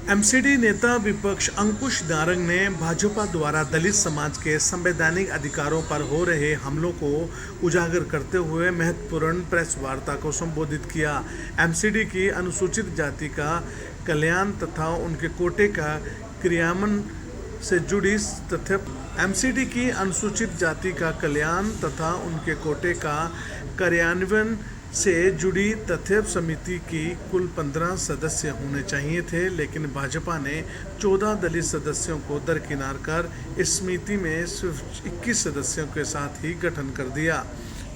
MCD नेता विपक्ष अंकुश नारंग ने भाजपा द्वारा दलित समाज के संवैधानिक अधिकारों पर हो रहे हमलों को उजागर करते हुए महत्वपूर्ण प्रेस वार्ता को संबोधित किया। एमसीडी की अनुसूचित जाति का कल्याण तथा उनके कोटे का क्रियान्वयन से जुड़ी तथ्य एमसीडी की अनुसूचित जाति का कल्याण तथा उनके कोटे का कार्यान्वयन से जुड़ी तथ्य समिति की कुल 15 सदस्य होने चाहिए थे, लेकिन भाजपा ने 14 दलित सदस्यों को दरकिनार कर इस समिति में सिर्फ 21 सदस्यों के साथ ही गठन कर दिया।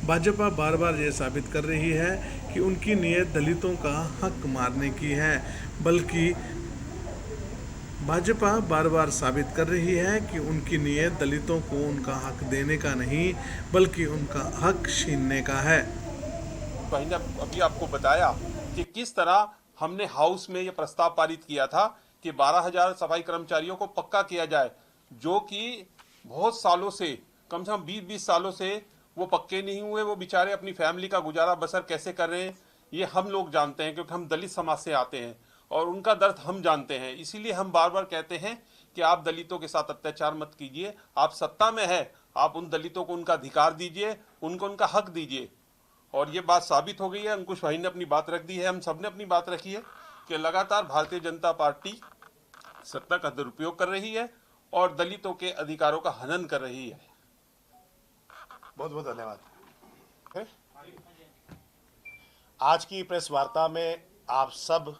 भाजपा बार बार ये साबित कर रही है कि उनकी नीयत दलितों का हक मारने की है, बल्कि भाजपा बार बार साबित कर रही है कि उनकी नीयत दलितों को उनका हक देने का नहीं, बल्कि उनका हक छीनने का है। भाई ने अभी आपको बताया कि किस तरह हमने हाउस में ये प्रस्ताव पारित किया था कि 12,000 सफाई कर्मचारियों को पक्का किया जाए, जो कि बहुत सालों से, कम से कम 20-20 सालों से वो पक्के नहीं हुए। वो बेचारे अपनी फैमिली का गुजारा बसर कैसे कर रहे हैं ये हम लोग जानते हैं, क्योंकि हम दलित समाज से आते हैं और उनका दर्द हम जानते हैं। इसीलिए हम बार बार कहते हैं कि आप दलितों के साथ अत्याचार मत कीजिए। आप सत्ता में है, आप उन दलितों को उनका अधिकार दीजिए, उनको उनका हक दीजिए। और ये बात साबित हो गई है, अंकुश भाई ने अपनी बात रख दी है, हम सब ने अपनी बात रखी है कि लगातार भारतीय जनता पार्टी सत्ता का दुरुपयोग कर रही है और दलितों के अधिकारों का हनन कर रही है। बहुत बहुत धन्यवाद। आज की प्रेस वार्ता में आप सब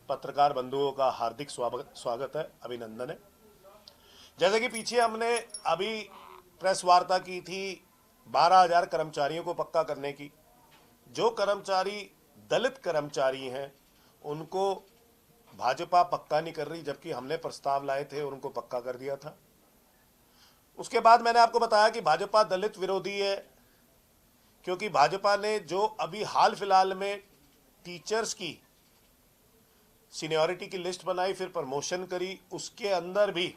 पत्रकार बंधुओं का हार्दिक स्वागत है, अभिनंदन है। जैसे कि पीछे हमने अभी प्रेस वार्ता की थी 12,000 कर्मचारियों को पक्का करने की। जो कर्मचारी दलित कर्मचारी हैं उनको भाजपा पक्का नहीं कर रही, जबकि हमने प्रस्ताव लाए थे और उनको पक्का कर दिया था। उसके बाद मैंने आपको बताया कि भाजपा दलित विरोधी है, क्योंकि भाजपा ने जो अभी हाल फिलहाल में टीचर्स की सीनियरिटी की लिस्ट बनाई, फिर प्रमोशन करी, उसके अंदर भी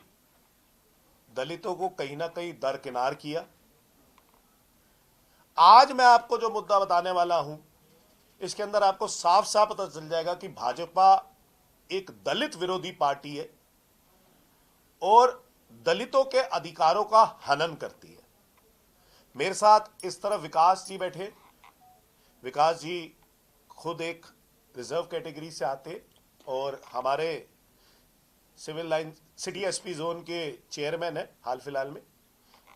दलितों को कहीं ना कहीं दरकिनार किया। आज मैं आपको जो मुद्दा बताने वाला हूं, इसके अंदर आपको साफ साफ पता चल जाएगा कि भाजपा एक दलित विरोधी पार्टी है और दलितों के अधिकारों का हनन करती है। मेरे साथ इस तरफ विकास जी बैठे। विकास जी खुद एक रिजर्व कैटेगरी से आते और हमारे civil line city SP zone के चेयरमैन है हाल फिलहाल में।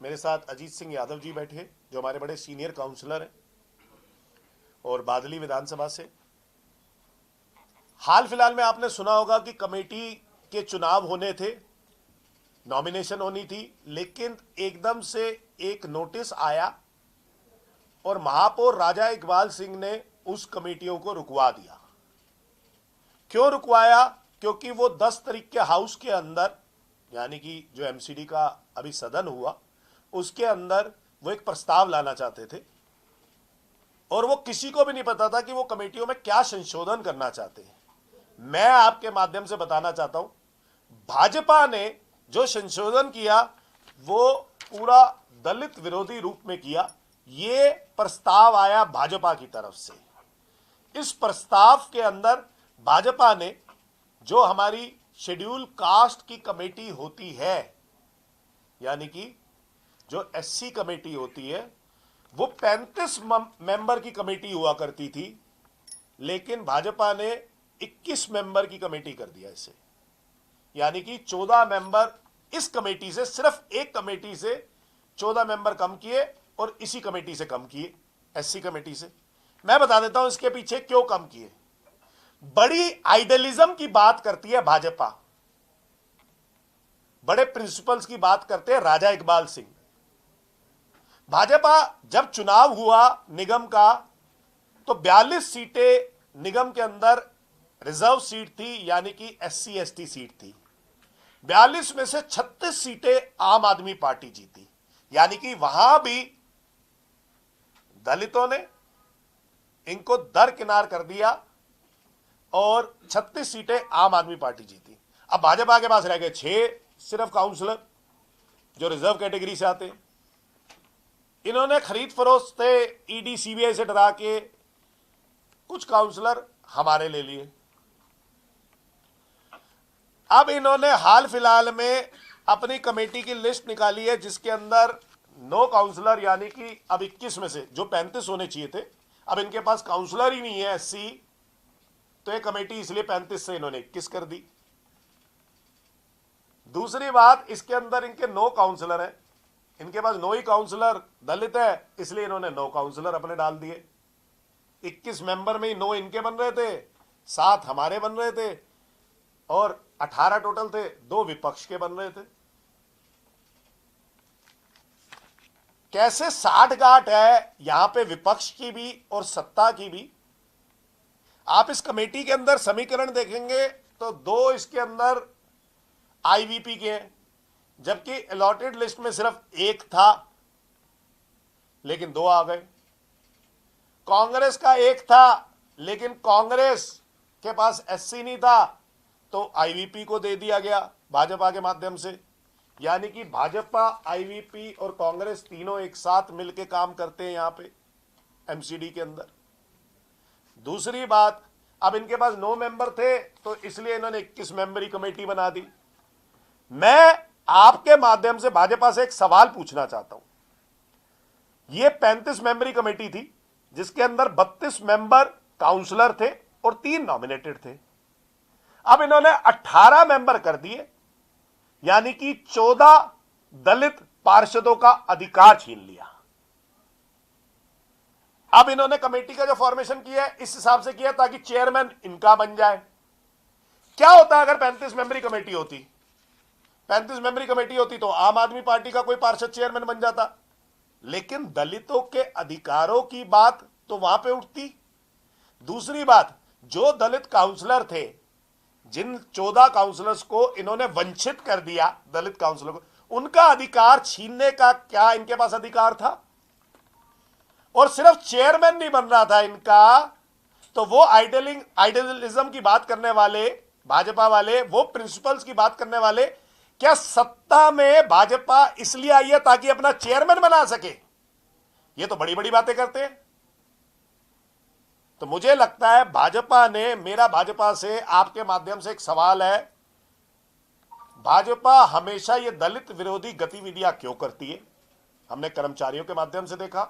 मेरे साथ अजीत सिंह यादव जी बैठे, जो हमारे बड़े सीनियर काउंसलर हैं और बादली विधानसभा से। हाल फिलहाल में आपने सुना होगा कि कमेटी के चुनाव होने थे, नॉमिनेशन होनी थी, लेकिन एकदम से एक नोटिस आया और महापौर राजा इकबाल सिंह ने उस कमेटियों को रुकवा दिया। क्यों रुकवाया? क्योंकि वो 10 तारीख के हाउस के अंदर, यानी कि जो एमसीडी का अभी सदन हुआ, उसके अंदर वो एक प्रस्ताव लाना चाहते थे और वो किसी को भी नहीं पता था कि वो कमेटियों में क्या संशोधन करना चाहते हैं। मैं आपके माध्यम से बताना चाहता हूं, भाजपा ने जो संशोधन किया वो पूरा दलित विरोधी रूप में किया। ये प्रस्ताव आया भाजपा की तरफ से। इस प्रस्ताव के अंदर भाजपा ने जो हमारी शेड्यूल कास्ट की कमेटी होती है, यानी कि जो एससी कमेटी होती है, वो 35 मेंबर की कमेटी हुआ करती थी, लेकिन भाजपा ने 21 मेंबर की कमेटी कर दिया इसे। यानी कि 14 मेंबर इस कमेटी से, सिर्फ एक कमेटी से 14 मेंबर कम किए और इसी कमेटी से कम किए, एससी कमेटी से। मैं बता देता हूं इसके पीछे क्यों कम किए। बड़ी आइडियलिज्म की बात करती है भाजपा, बड़े प्रिंसिपल्स की बात करते हैं राजा इकबाल सिंह। भाजपा जब चुनाव हुआ निगम का, तो 42 सीटें निगम के अंदर रिजर्व सीट थी, यानी कि एससी एसटी सीट थी। 42 में से 36 सीटें आम आदमी पार्टी जीती, यानी कि वहां भी दलितों ने इनको दरकिनार कर दिया और 36 सीटें आम आदमी पार्टी जीती। अब भाजपा के पास रह गए 6 सिर्फ काउंसलर जो रिजर्व कैटेगरी से आते हैं। इन्होंने खरीद फरोख्त से ईडी सीबीआई से डरा के कुछ काउंसलर हमारे ले लिए। अब इन्होंने हाल फिलहाल में अपनी कमेटी की लिस्ट निकाली है जिसके अंदर 9 काउंसलर, यानी कि अब 21 में से जो 35 होने चाहिए थे, अब इनके पास काउंसलर ही नहीं है एससी, तो ये कमेटी इसलिए 35 से इन्होंने 21 कर दी। दूसरी बात, इसके अंदर इनके 9 काउंसलर हैं, इनके पास 9 ही काउंसलर दलित है, इसलिए इन्होंने 9 काउंसलर अपने डाल दिए। 21 मेंबर में ही 9 इनके बन रहे थे, 7 हमारे बन रहे थे, और 18 टोटल थे, 2 विपक्ष के बन रहे थे। कैसे साठ गांठ है यहां पे विपक्ष की भी और सत्ता की भी। आप इस कमेटी के अंदर समीकरण देखेंगे तो 2 इसके अंदर आईवीपी के हैं, जबकि अलॉटेड लिस्ट में सिर्फ 1 था, लेकिन 2 आ गए। कांग्रेस का 1 था, लेकिन कांग्रेस के पास एससी नहीं था, तो आईवीपी को दे दिया गया भाजपा के माध्यम से। यानी कि भाजपा, आईवीपी और कांग्रेस तीनों एक साथ मिलकर काम करते हैं यहां पे एमसीडी के अंदर। दूसरी बात, अब इनके पास 9 मेंबर थे, तो इसलिए इन्होंने 21 मेंबरी कमेटी बना दी। मैं आपके माध्यम से भाजपा से एक सवाल पूछना चाहता हूं। यह 35 मेंबरी कमेटी थी जिसके अंदर 32 मेंबर काउंसलर थे और 3 नॉमिनेटेड थे। अब इन्होंने 18 मेंबर कर दिए, यानी कि 14 दलित पार्षदों का अधिकार छीन लिया। अब इन्होंने कमेटी का जो फॉर्मेशन किया है इस हिसाब से किया ताकि चेयरमैन इनका बन जाए। क्या होता अगर 35 मेंबरी कमेटी होती? 35 मेंबरी कमेटी होती तो आम आदमी पार्टी का कोई पार्षद चेयरमैन बन जाता, लेकिन दलितों के अधिकारों की बात तो वहां पे उठती। दूसरी बात, जो दलित काउंसलर थे, जिन 14 काउंसलर्स को इन्होंने वंचित कर दिया, दलित काउंसलर को, उनका अधिकार छीनने का क्या इनके पास अधिकार था? और सिर्फ चेयरमैन नहीं बन रहा था इनका, तो वो आइडियलिज्म की बात करने वाले भाजपा वाले, वो प्रिंसिपल्स की बात करने वाले, क्या सत्ता में भाजपा इसलिए आई है ताकि अपना चेयरमैन बना सके? ये तो बड़ी बड़ी बातें करते हैं। तो मुझे लगता है भाजपा ने, मेरा भाजपा से आपके माध्यम से एक सवाल है, भाजपा हमेशा ये दलित विरोधी गतिविधियां क्यों करती है? हमने कर्मचारियों के माध्यम से देखा,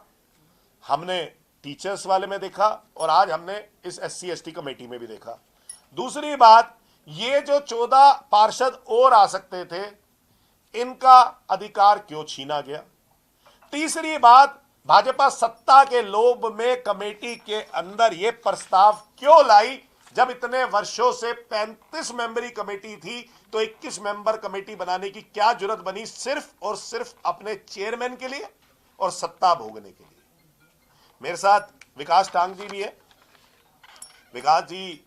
हमने टीचर्स वाले में देखा, और आज हमने इस एससी एसटी कमेटी में भी देखा। दूसरी बात, ये जो 14 पार्षद और आ सकते थे, इनका अधिकार क्यों छीना गया? तीसरी बात, भाजपा सत्ता के लोभ में कमेटी के अंदर यह प्रस्ताव क्यों लाई? जब इतने वर्षों से 35 मेंबरी कमेटी थी, तो 21 मेंबर कमेटी बनाने की क्या जरूरत बनी? सिर्फ और सिर्फ अपने चेयरमैन के लिए और सत्ता भोगने के लिए। मेरे साथ विकास टांग जी भी है। विकास जी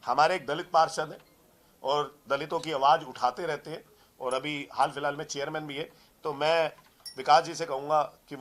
हमारे एक दलित पार्षद हैं और दलितों की आवाज उठाते रहते हैं, और अभी हाल फिलहाल में चेयरमैन भी है। तो मैं विकास जी से कहूंगा कि वो